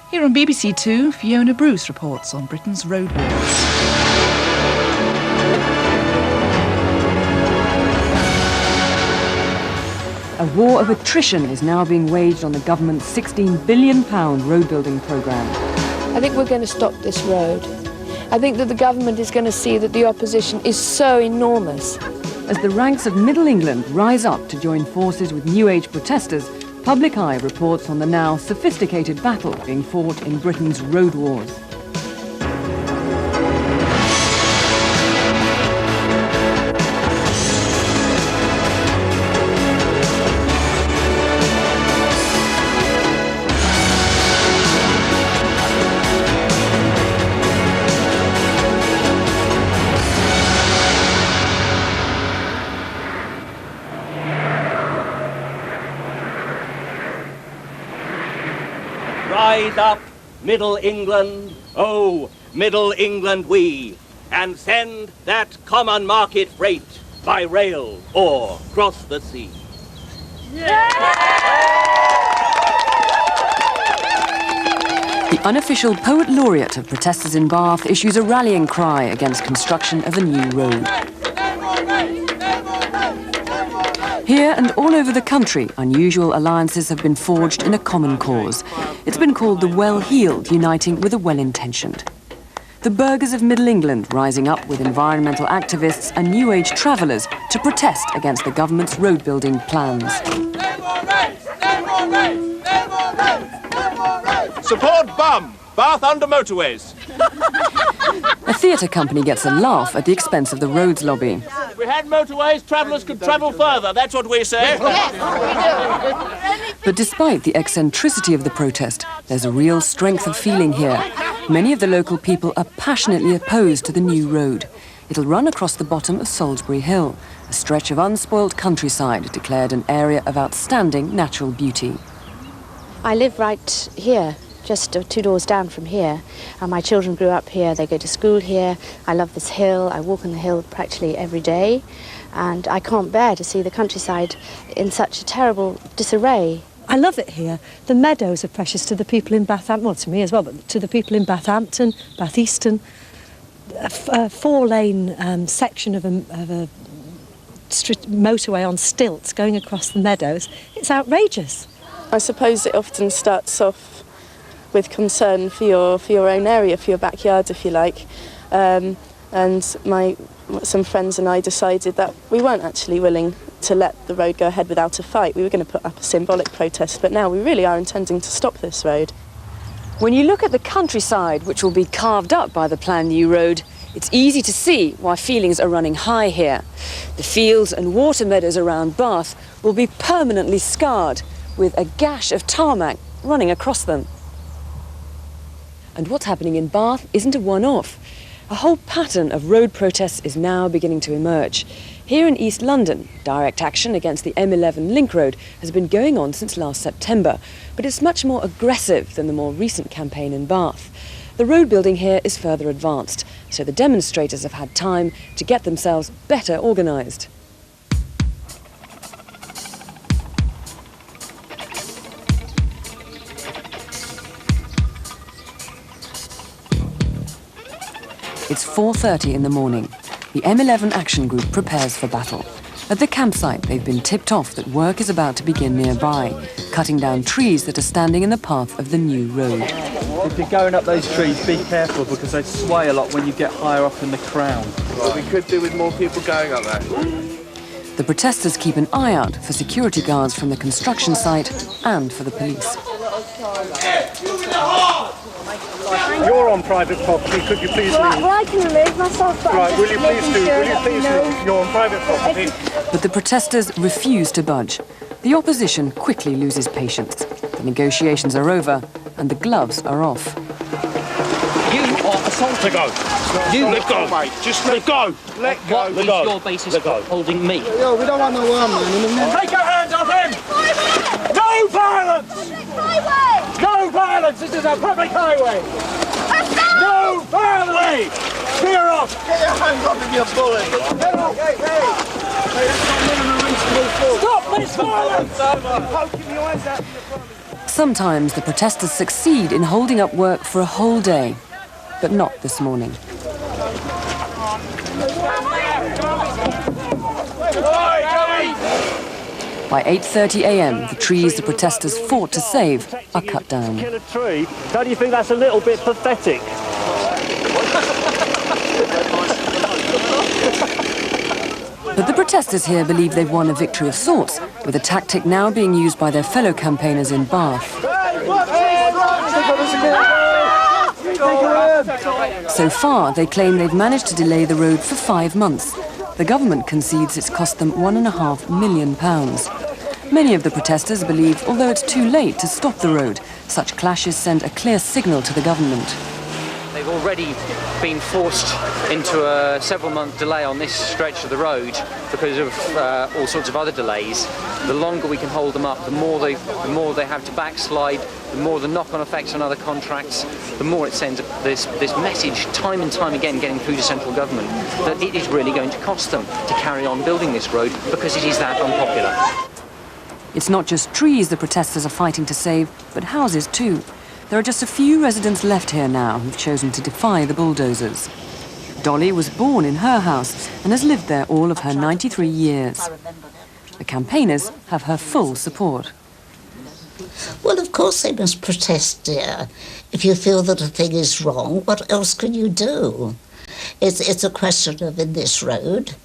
Here on BBC Two, Fiona Bruce reports on Britain's road wars. A war of attrition is now being waged on the government's £16 billion road building programme. I think we're going to stop this road. I think that the government is going to see that the opposition is so enormous. As the ranks of Middle England rise up to join forces with New Age protesters, Public Eye reports on the now sophisticated battle being fought in Britain's road wars. Rise up, Middle England, oh, Middle England we, and send that common market freight by rail or cross the sea. The unofficial poet laureate of protesters in Bath issues a rallying cry against construction of a new road. Here and all over the country, unusual alliances have been forged in a common cause. It's been called the well-heeled uniting with the well-intentioned. The burghers of Middle England rising up with environmental activists and New Age travellers to protest against the government's road-building plans. Support BUM! Bath under motorways. A theatre company gets a laugh at the expense of the roads lobby. If we had motorways, travellers could travel further, that's what we say. But despite the eccentricity of the protest, there's a real strength of feeling here. Many of the local people are passionately opposed to the new road. It'll run across the bottom of Solsbury Hill, a stretch of unspoilt countryside declared an area of outstanding natural beauty. I live right here, just 2 doors down from here. And my children grew up here, they go to school here. I love this hill, I walk on the hill practically every day. And I can't bear to see the countryside in such a terrible disarray. I love it here. The meadows are precious to the people in Bathampton, well, to me as well, but to the people in Bathampton, Bath Easton. A 4-lane section of a motorway on stilts going across the meadows. It's outrageous. I suppose it often starts off with concern for your own area, for your backyard, if you like. And some friends and I decided that we weren't actually willing to let the road go ahead without a fight. We were going to put up a symbolic protest, but now we really are intending to stop this road. When you look at the countryside, which will be carved up by the planned new road, it's easy to see why feelings are running high here. The fields and water meadows around Bath will be permanently scarred, with a gash of tarmac running across them. And what's happening in Bath isn't a one-off. A whole pattern of road protests is now beginning to emerge. Here in East London, direct action against the M11 link road has been going on since last September, but it's much more aggressive than the more recent campaign in Bath. The road building here is further advanced, so the demonstrators have had time to get themselves better organised. It's 4:30 in the morning. The M11 Action Group prepares for battle. At the campsite, they've been tipped off that work is about to begin nearby, cutting down trees that are standing in the path of the new road. If you're going up those trees, be careful because they sway a lot when you get higher up in the crown. Well, we could do with more people going up there. The protesters keep an eye out for security guards from the construction site and for the police. You're on private property, could you please leave? Well, I can remove myself, but Right, will you please do? Will you please leave? You're on private property. But the protesters refuse to budge. The opposition quickly loses patience. The negotiations are over and the gloves are off. You are assaulting. Let go. You let go, mate. Just let go. Let go. What is your basis for holding me? Yo, we don't want no harm, man. Take your hands off him! No violence! No violence! This is a public highway! No violence! Clear off! Get your hands off of your bullet! Get off! Hey! Stop this violence! Poking your eyes out. Sometimes the protesters succeed in holding up work for a whole day, but not this morning. By 8:30 a.m, the trees the protesters fought to save are cut down. Kill a tree? Don't you think that's a little bit pathetic? But the protesters here believe they've won a victory of sorts, with a tactic now being used by their fellow campaigners in Bath. So far, they claim they've managed to delay the road for 5 months. The government concedes it's cost them £1.5 million. Many of the protesters believe, although it's too late to stop the road, such clashes send a clear signal to the government. They've already been forced into a several-month delay on this stretch of the road because of all sorts of other delays. The longer we can hold them up, the more they have to backslide, the more the knock-on effects on other contracts, the more it sends this message time and time again getting through to central government that it is really going to cost them to carry on building this road because it is that unpopular. It's not just trees the protesters are fighting to save, but houses too. There are just a few residents left here now who've chosen to defy the bulldozers. Dolly was born in her house and has lived there all of her 93 years. The campaigners have her full support. Well, of course they must protest, dear. If you feel that a thing is wrong, what else can you do? It's a question of in this road.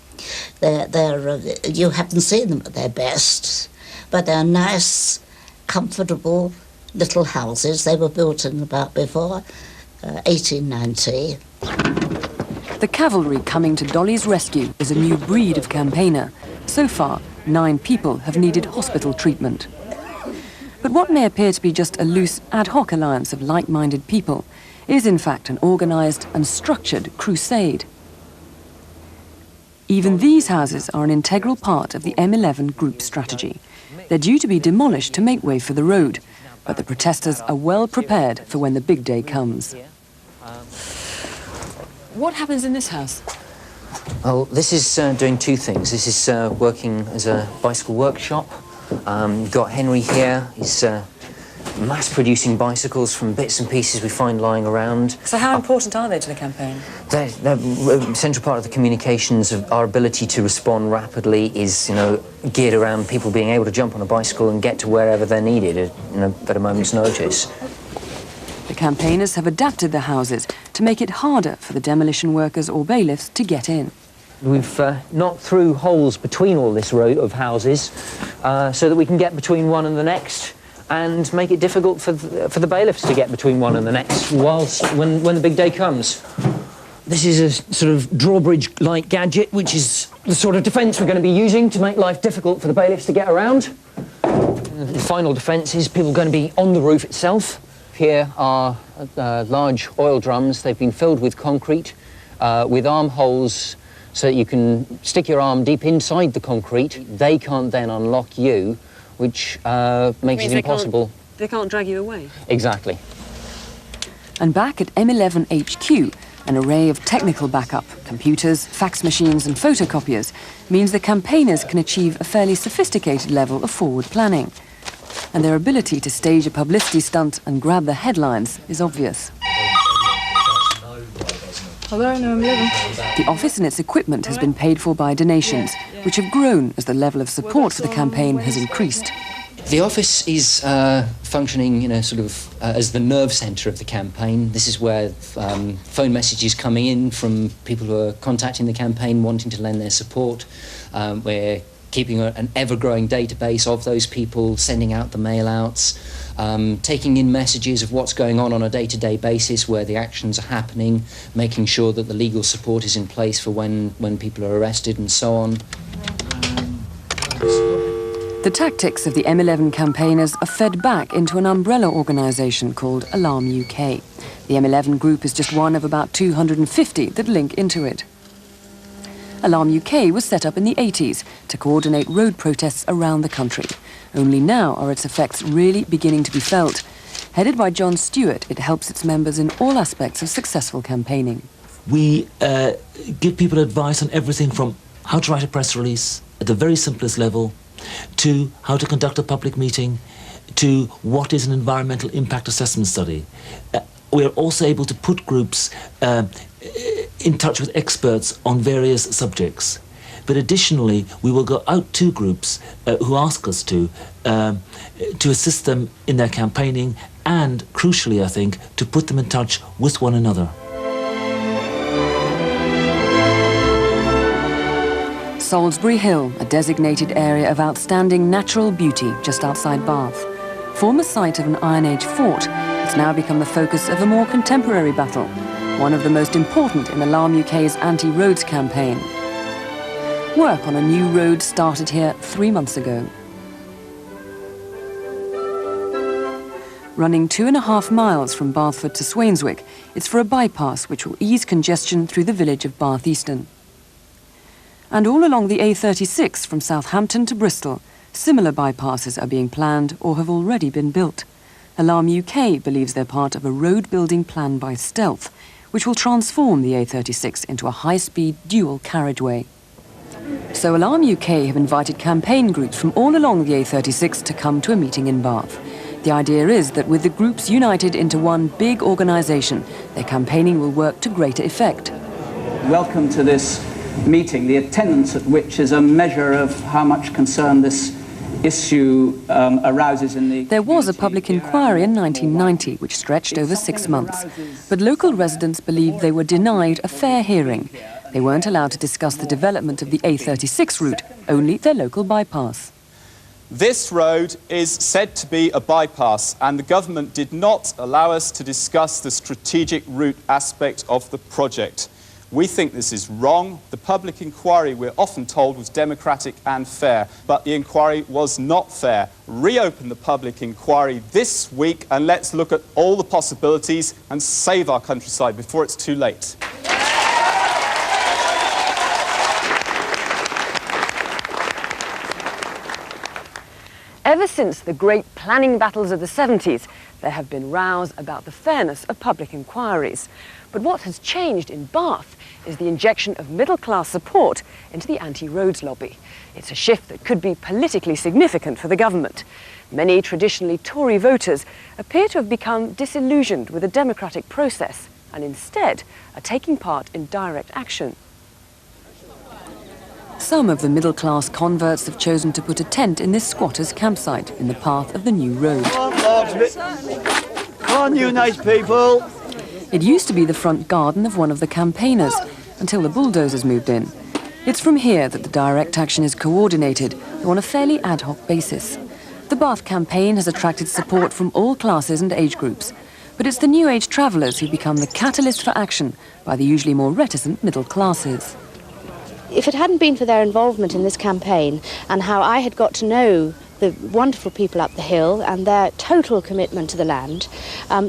You haven't seen them at their best, but they're nice, comfortable little houses. They were built in about before 1890. The cavalry coming to Dolly's rescue is a new breed of campaigner. So far, 9 people have needed hospital treatment. But what may appear to be just a loose, ad hoc alliance of like-minded people is in fact an organised and structured crusade. Even these houses are an integral part of the M11 group strategy. They're due to be demolished to make way for the road, but the protesters are well prepared for when the big day comes. What happens in this house? Well, this is doing 2 things. This is working as a bicycle workshop. You've got Henry here. He's mass-producing bicycles from bits and pieces we find lying around. So how important are they to the campaign? They're a central part of the communications of our ability to respond rapidly is, geared around people being able to jump on a bicycle and get to wherever they're needed at a moment's notice. The campaigners have adapted the houses to make it harder for the demolition workers or bailiffs to get in. We've knocked through holes between all this row of houses so that we can get between one and the next and make it difficult for the bailiffs to get between one and the next when the big day comes. This is a sort of drawbridge-like gadget, which is the sort of defence we're going to be using to make life difficult for the bailiffs to get around. The final defence is people going to be on the roof itself. Here are large oil drums. They've been filled with concrete with armholes so that you can stick your arm deep inside the concrete. They can't then unlock you, which makes it impossible. They can't drag you away? Exactly. And back at M11 HQ, an array of technical backup, computers, fax machines and photocopiers, means the campaigners can achieve a fairly sophisticated level of forward planning. And their ability to stage a publicity stunt and grab the headlines is obvious. Hello, no, M11. The office and its equipment has been paid for by donations, which have grown as the level of support for the campaign has increased. The office is functioning, as the nerve centre of the campaign. This is where phone messages coming in from people who are contacting the campaign, wanting to lend their support. We're keeping an ever-growing database of those people, sending out the mail-outs, taking in messages of what's going on a day-to-day basis, where the actions are happening, making sure that the legal support is in place for when people are arrested and so on. The tactics of the M11 campaigners are fed back into an umbrella organisation called Alarm UK. The M11 group is just one of about 250 that link into it. Alarm UK was set up in the 80s to coordinate road protests around the country. Only now are its effects really beginning to be felt. Headed by John Stewart, it helps its members in all aspects of successful campaigning. We give people advice on everything from how to write a press release at the very simplest level, to how to conduct a public meeting, to what is an environmental impact assessment study. We're also able to put groups in touch with experts on various subjects. But additionally, we will go out to groups who ask us to assist them in their campaigning and, crucially, I think, to put them in touch with one another. Solsbury Hill, a designated area of outstanding natural beauty just outside Bath. Former site of an Iron Age fort, it's now become the focus of a more contemporary battle, one of the most important in Alarm UK's anti-roads campaign. Work on a new road started here 3 months ago. Running 2.5 miles from Bathford to Swainswick, it's for a bypass which will ease congestion through the village of Bath Easton. And all along the A36 from Southampton to Bristol, similar bypasses are being planned or have already been built. Alarm UK believes they're part of a road-building plan by stealth, which will transform the A36 into a high-speed dual carriageway. So Alarm UK have invited campaign groups from all along the A36 to come to a meeting in Bath. The idea is that with the groups united into one big organisation, their campaigning will work to greater effect. Welcome to this meeting, the attendance at which is a measure of how much concern this issue arouses in the... There was a public inquiry in 1990 which stretched over 6 months, but local residents believed they were denied a fair hearing. They weren't allowed to discuss the development of the A36 route, only their local bypass. This road is said to be a bypass, and the government did not allow us to discuss the strategic route aspect of the project. We think this is wrong. The public inquiry, we're often told, was democratic and fair, but the inquiry was not fair. Reopen the public inquiry this week and let's look at all the possibilities and save our countryside before it's too late. Ever since the great planning battles of the 70s, there have been rows about the fairness of public inquiries. But what has changed in Bath is the injection of middle-class support into the anti-roads lobby. It's a shift that could be politically significant for the government. Many traditionally Tory voters appear to have become disillusioned with the democratic process and instead are taking part in direct action. Some of the middle-class converts have chosen to put a tent in this squatter's campsite in the path of the new road. Come on, you nice people! It used to be the front garden of one of the campaigners, until the bulldozers moved in. It's from here that the direct action is coordinated, though on a fairly ad hoc basis. The Bath campaign has attracted support from all classes and age groups, but it's the New Age travellers who become the catalyst for action by the usually more reticent middle classes. If it hadn't been for their involvement in this campaign and how I had got to know the wonderful people up the hill and their total commitment to the land,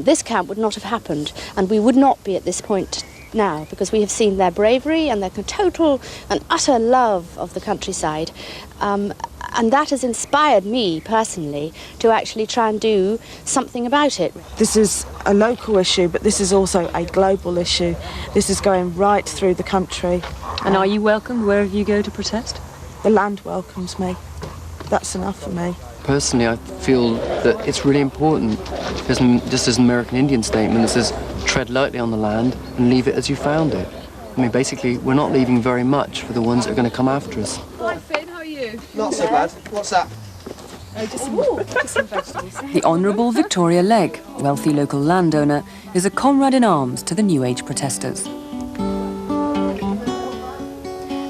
this camp would not have happened, and we would not be at this point now, because we have seen their bravery and their total and utter love of the countryside. And that has inspired me personally to actually try and do something about it. This is a local issue, but this is also a global issue. This is going right through the country. And are you welcomed wherever you go to protest? The land welcomes me. That's enough for me. Personally, I feel that it's really important, because just as an American Indian statement, it says, tread lightly on the land and leave it as you found it. I mean, basically, we're not leaving very much for the ones that are going to come after us. Hi, Finn, how are you? Not so bad. What's that? Just some vegetables. The Honourable Victoria Legg, wealthy local landowner, is a comrade in arms to the New Age protesters.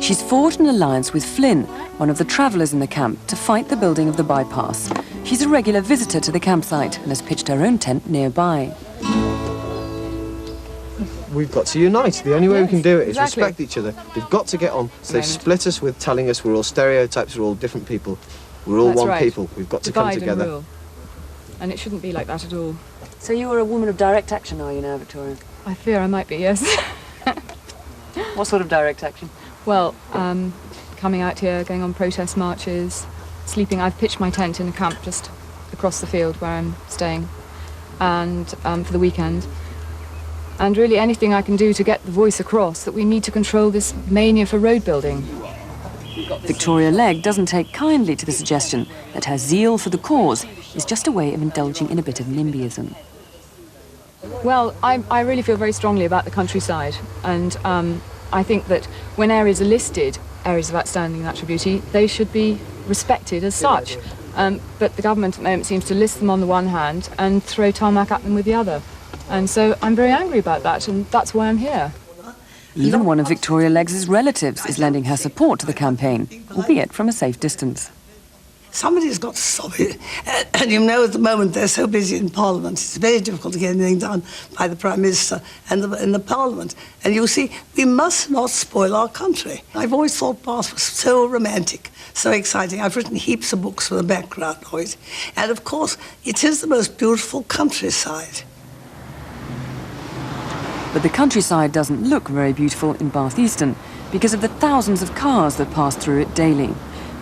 She's forged an alliance with Flynn, one of the travellers in the camp, to fight the building of the bypass. She's a regular visitor to the campsite and has pitched her own tent nearby. We've got to unite. The only way we can do it is respect each other. We've got to get on. So they've split us with telling us we're all stereotypes, we're all different people. We're all one people. We've got to come together. And rule. And it shouldn't be like that at all. So you are a woman of direct action, are you now, Victoria? I fear I might be, yes. What sort of direct action? Well, coming out here, going on protest marches, sleeping. I've pitched my tent in a camp just across the field where I'm staying, and for the weekend. And really anything I can do to get the voice across that we need to control this mania for road building. Victoria Legg doesn't take kindly to the suggestion that her zeal for the cause is just a way of indulging in a bit of NIMBYism. Well, I really feel very strongly about the countryside, and I think that when areas are listed, areas of outstanding natural beauty, they should be respected as such. But the government at the moment seems to list them on the one hand and throw tarmac at them with the other. And so I'm very angry about that, and that's why I'm here. Even one of Victoria Leggs's relatives is lending her support to the campaign, albeit from a safe distance. Somebody's got to stop it. And you know, at the moment, they're so busy in Parliament, it's very difficult to get anything done by the Prime Minister and the Parliament. And you see, we must not spoil our country. I've always thought Bath was so romantic, so exciting. I've written heaps of books for the background of it. And of course, it is the most beautiful countryside. But the countryside doesn't look very beautiful in Bath Eastern because of the thousands of cars that pass through it daily.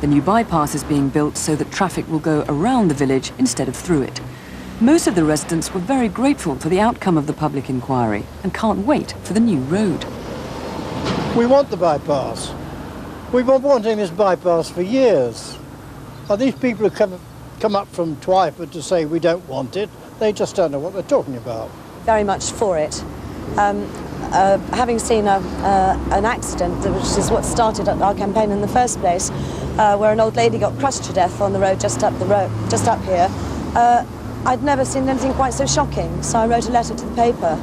The new bypass is being built so that traffic will go around the village instead of through it. Most of the residents were very grateful for the outcome of the public inquiry and can't wait for the new road. We want the bypass. We've been wanting this bypass for years. Now, these people who come up from Twyford to say we don't want it, they just don't know what they're talking about. Very much for it. Having seen an accident, which is what started our campaign in the first place, where an old lady got crushed to death on the road just up here, I'd never seen anything quite so shocking. So I wrote a letter to the paper.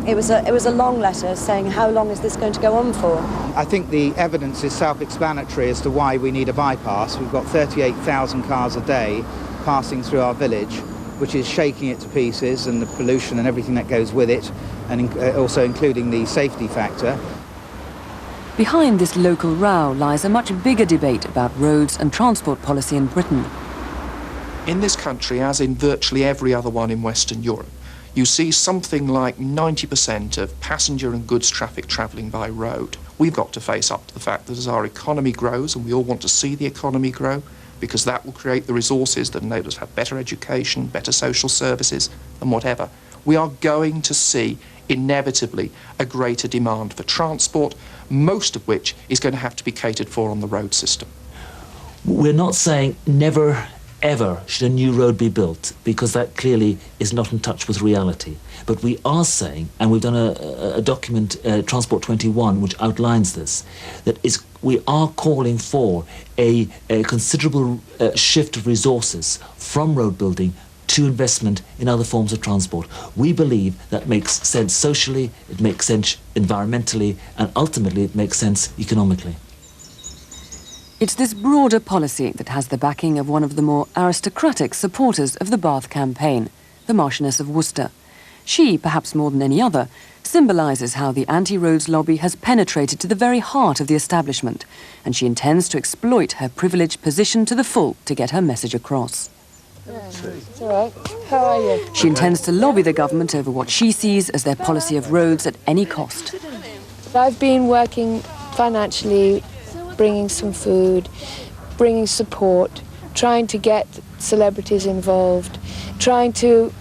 It was a long letter saying how long is this going to go on for. I think the evidence is self-explanatory as to why we need a bypass. We've got 38,000 cars a day passing through our village, which is shaking it to pieces, and the pollution and everything that goes with it, and also including the safety factor. Behind this local row lies a much bigger debate about roads and transport policy in Britain. In this country, as in virtually every other one in Western Europe, you see something like 90% of passenger and goods traffic travelling by road. We've got to face up to the fact that as our economy grows, and we all want to see the economy grow, because that will create the resources that enable us to have better education, better social services, and whatever, we are going to see inevitably a greater demand for transport, most of which is going to have to be catered for on the road system. We're not saying never, ever should a new road be built, because that clearly is not in touch with reality. But we are saying, and we've done a document, Transport 21, which outlines this, that we are calling for a considerable shift of resources from road building to investment in other forms of transport. We believe that makes sense socially, it makes sense environmentally, and ultimately it makes sense economically. It's this broader policy that has the backing of one of the more aristocratic supporters of the Bath campaign, the Marchioness of Worcester. She, perhaps more than any other, symbolises how the anti-roads lobby has penetrated to the very heart of the establishment, and she intends to exploit her privileged position to the full to get her message across. It's all right. How are you? She intends to lobby the government over what she sees as their policy of roads at any cost. I've been working financially, bringing some food, bringing support, trying to get celebrities involved, trying to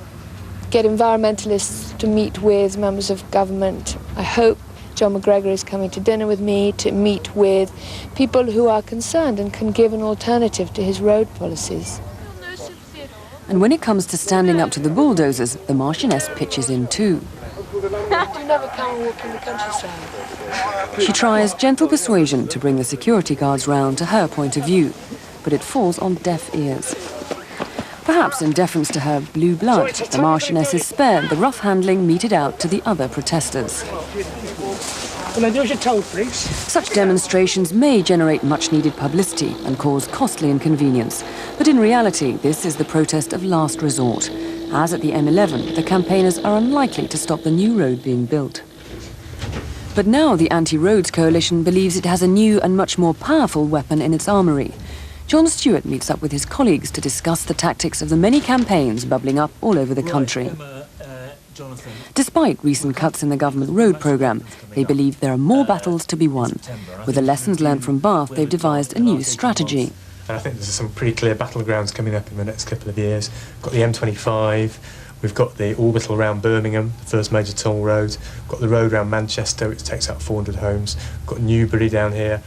get environmentalists to meet with members of government. I hope John McGregor is coming to dinner with me to meet with people who are concerned and can give an alternative to his road policies. And when it comes to standing up to the bulldozers, the Marchioness pitches in too. Do you never come and walk in the countryside? She tries gentle persuasion to bring the security guards round to her point of view, but it falls on deaf ears. Perhaps in deference to her blue blood, the Marchioness is spared the rough handling meted out to the other protesters. Such demonstrations may generate much-needed publicity and cause costly inconvenience, but in reality, this is the protest of last resort. As at the M11, the campaigners are unlikely to stop the new road being built. But now the Anti-Roads Coalition believes it has a new and much more powerful weapon in its armoury. John Stewart meets up with his colleagues to discuss the tactics of the many campaigns bubbling up all over the country. Despite recent cuts in the government road programme, they believe there are more battles to be won. With the lessons learned from Bath, they've devised a new strategy. And I think there's some pretty clear battlegrounds coming up in the next couple of years. We've got the M25, we've got the orbital around Birmingham, the first major toll road, we've got the road around Manchester, which takes out 400 homes, we've got Newbury down here.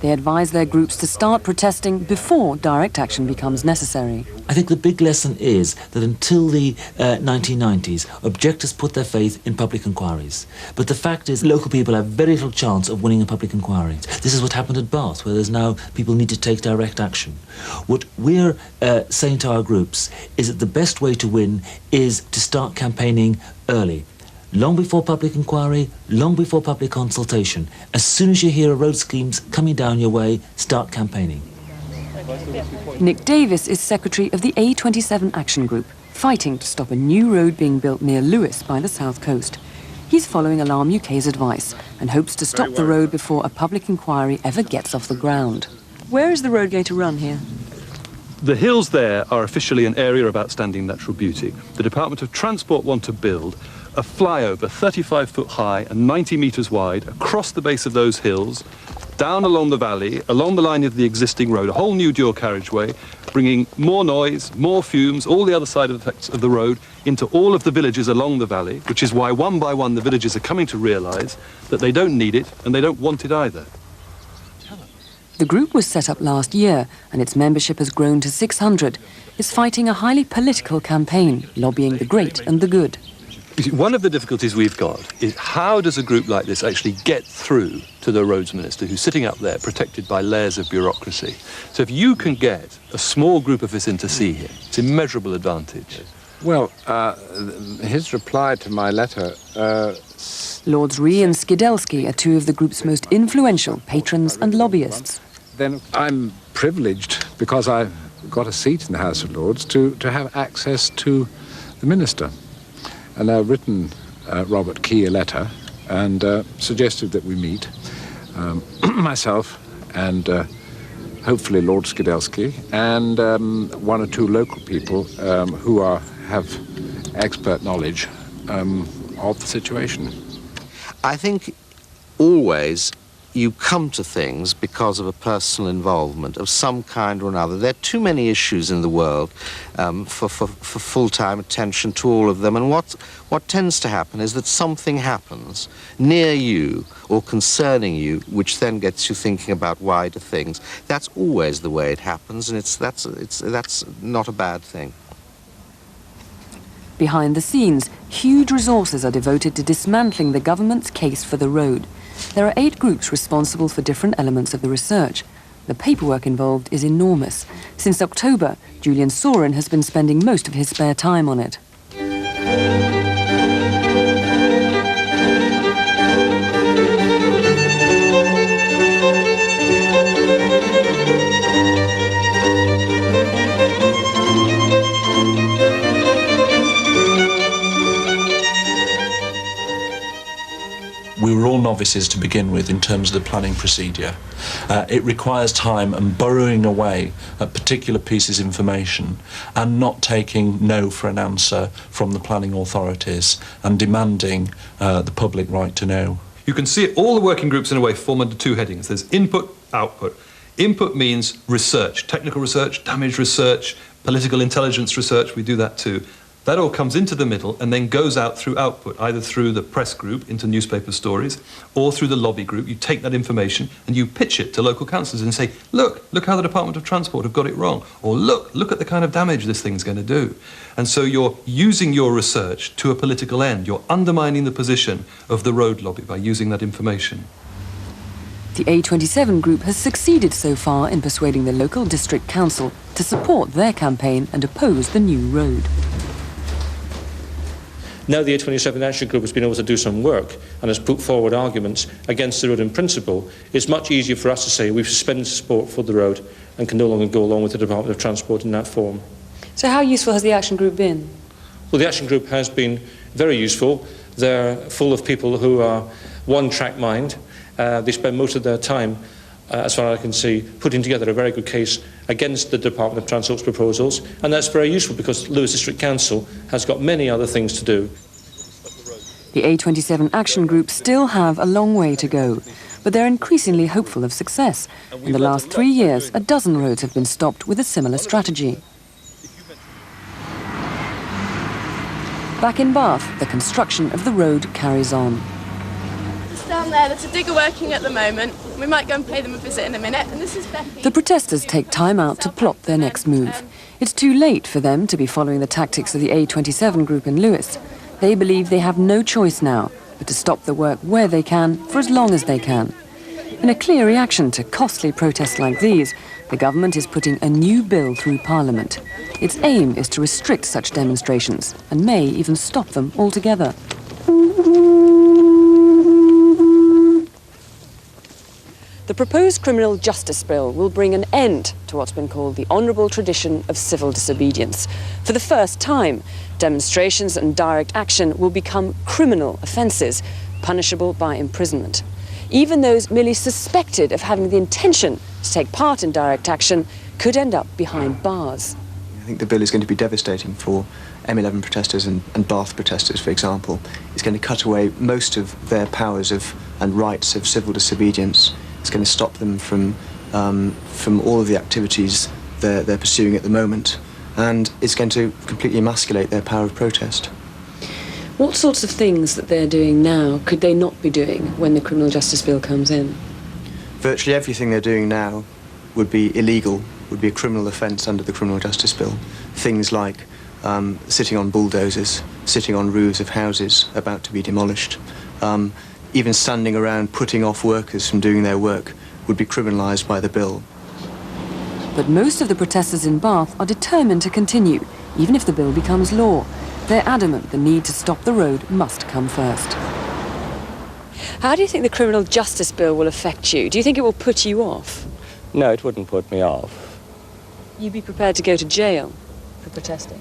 They advise their groups to start protesting before direct action becomes necessary. I think the big lesson is that until the 1990s, objectors put their faith in public inquiries. But the fact is, local people have very little chance of winning a public inquiry. This is what happened at Bath, where there's now people need to take direct action. What we're saying to our groups is that the best way to win is to start campaigning early. Long before public inquiry, long before public consultation. As soon as you hear of road schemes coming down your way, start campaigning. Nick Davies is secretary of the A27 Action Group, fighting to stop a new road being built near Lewes by the south coast. He's following Alarm UK's advice and hopes to stop the road before a public inquiry ever gets off the ground. Where is the road going to run here? The hills there are officially an area of outstanding natural beauty. The Department of Transport want to build a flyover 35 foot high and 90 metres wide across the base of those hills, down along the valley, along the line of the existing road, a whole new dual carriageway, bringing more noise, more fumes, all the other side effects of the road into all of the villages along the valley, which is why one by one the villages are coming to realise that they don't need it and they don't want it either. The group was set up last year and its membership has grown to 600. It's fighting a highly political campaign, lobbying the great and the good. One of the difficulties we've got is how does a group like this actually get through to the roads minister who's sitting up there protected by layers of bureaucracy. So if you can get a small group of us in to see him, it's immeasurable advantage. Well, his reply to my letter... Lords Ree and Skidelsky are two of the group's most influential patrons and lobbyists. Then I'm privileged, because I've got a seat in the House of Lords, to have access to the minister. And I've written Robert Key a letter and suggested that we meet, myself and hopefully Lord Skidelsky and one or two local people who have expert knowledge of the situation. I think always you come to things because of a personal involvement of some kind or another. There are too many issues in the world for full-time attention to all of them, and what tends to happen is that something happens near you or concerning you, which then gets you thinking about wider things. That's always the way it happens, and that's not a bad thing. Behind the scenes, huge resources are devoted to dismantling the government's case for the road. There are 8 groups responsible for different elements of the research. The paperwork involved is enormous. Since October, Julian Saurin has been spending most of his spare time on it. We were all novices to begin with in terms of the planning procedure. It requires time and burrowing away at particular pieces of information and not taking no for an answer from the planning authorities and demanding the public right to know. You can see it, all the working groups in a way form under 2 headings. There's input, output. Input means research, technical research, damage research, political intelligence research, we do that too. That all comes into the middle and then goes out through output, either through the press group into newspaper stories or through the lobby group. You take that information and you pitch it to local councillors and say, look how the Department of Transport have got it wrong. Or look at the kind of damage this thing's going to do. And so you're using your research to a political end. You're undermining the position of the road lobby by using that information. The A27 group has succeeded so far in persuading the local district council to support their campaign and oppose the new road. Now the A27 Action Group has been able to do some work and has put forward arguments against the road in principle, it's much easier for us to say we've suspended support for the road and can no longer go along with the Department of Transport in that form. So how useful has the Action Group been? Well, the Action Group has been very useful. They're full of people who are one-track mind. They spend most of their time, as far as I can see, putting together a very good case against the Department of Transport's proposals, and that's very useful because Lewes District Council has got many other things to do. The A27 Action Group still have a long way to go, but they're increasingly hopeful of success. In the last 3 years, a dozen roads have been stopped with a similar strategy. Back in Bath, the construction of the road carries on. Down there, there's a digger working at the moment. We might go and pay them a visit in a minute. And this is Becky. The protesters take time out to plot their next move. It's too late for them to be following the tactics of the A27 group in Lewes. They believe they have no choice now but to stop the work where they can for as long as they can. In a clear reaction to costly protests like these, the government is putting a new bill through Parliament. Its aim is to restrict such demonstrations and may even stop them altogether. The proposed criminal justice bill will bring an end to what's been called the honourable tradition of civil disobedience. For the first time, demonstrations and direct action will become criminal offences, punishable by imprisonment. Even those merely suspected of having the intention to take part in direct action could end up behind bars. I think the bill is going to be devastating for M11 protesters and Bath protesters, for example. It's going to cut away most of their powers and rights of civil disobedience. It's going to stop them from all of the activities they're pursuing at the moment, and it's going to completely emasculate their power of protest. What sorts of things that they're doing now could they not be doing when the criminal justice bill comes in? Virtually everything they're doing now would be illegal, would be a criminal offence under the criminal justice bill. Things like sitting on bulldozers, sitting on roofs of houses about to be demolished, even standing around putting off workers from doing their work would be criminalised by the bill. But most of the protesters in Bath are determined to continue, even if the bill becomes law. They're adamant the need to stop the road must come first. How do you think the criminal justice bill will affect you? Do you think it will put you off? No, it wouldn't put me off. You'd be prepared to go to jail for protesting?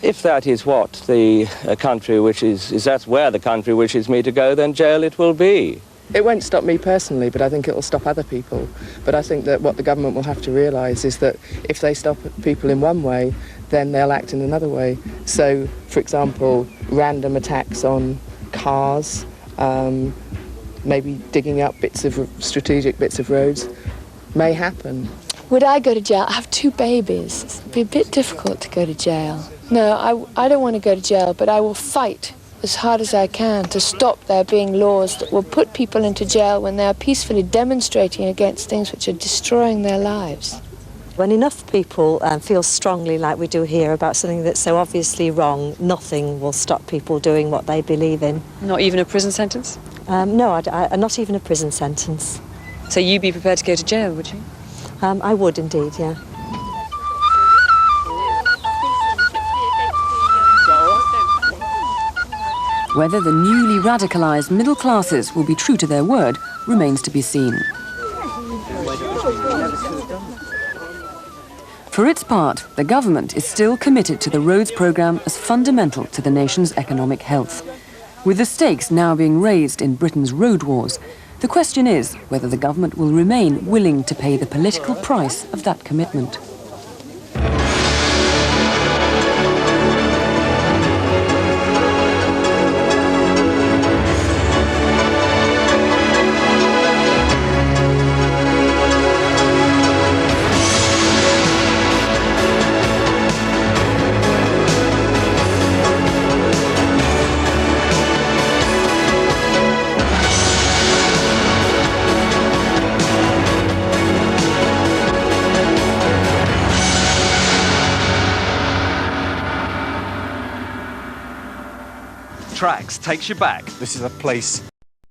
If that is what the country wishes, that's where the country wishes me to go, then jail it will be. It won't stop me personally, but I think it will stop other people. But I think that what the government will have to realise is that if they stop people in one way, then they'll act in another way. So, for example, random attacks on cars, maybe digging up strategic bits of roads, may happen. Would I go to jail? I have 2 babies. It'd be a bit difficult to go to jail. No, I don't want to go to jail, but I will fight as hard as I can to stop there being laws that will put people into jail when they are peacefully demonstrating against things which are destroying their lives. When enough people feel strongly like we do here about something that's so obviously wrong, nothing will stop people doing what they believe in. Not even a prison sentence? No, not even a prison sentence. So you'd be prepared to go to jail, would you? I would indeed, yeah. Whether the newly radicalised middle classes will be true to their word remains to be seen. For its part, the government is still committed to the roads programme as fundamental to the nation's economic health. With the stakes now being raised in Britain's road wars, the question is whether the government will remain willing to pay the political price of that commitment. Tracks takes you back. This is a place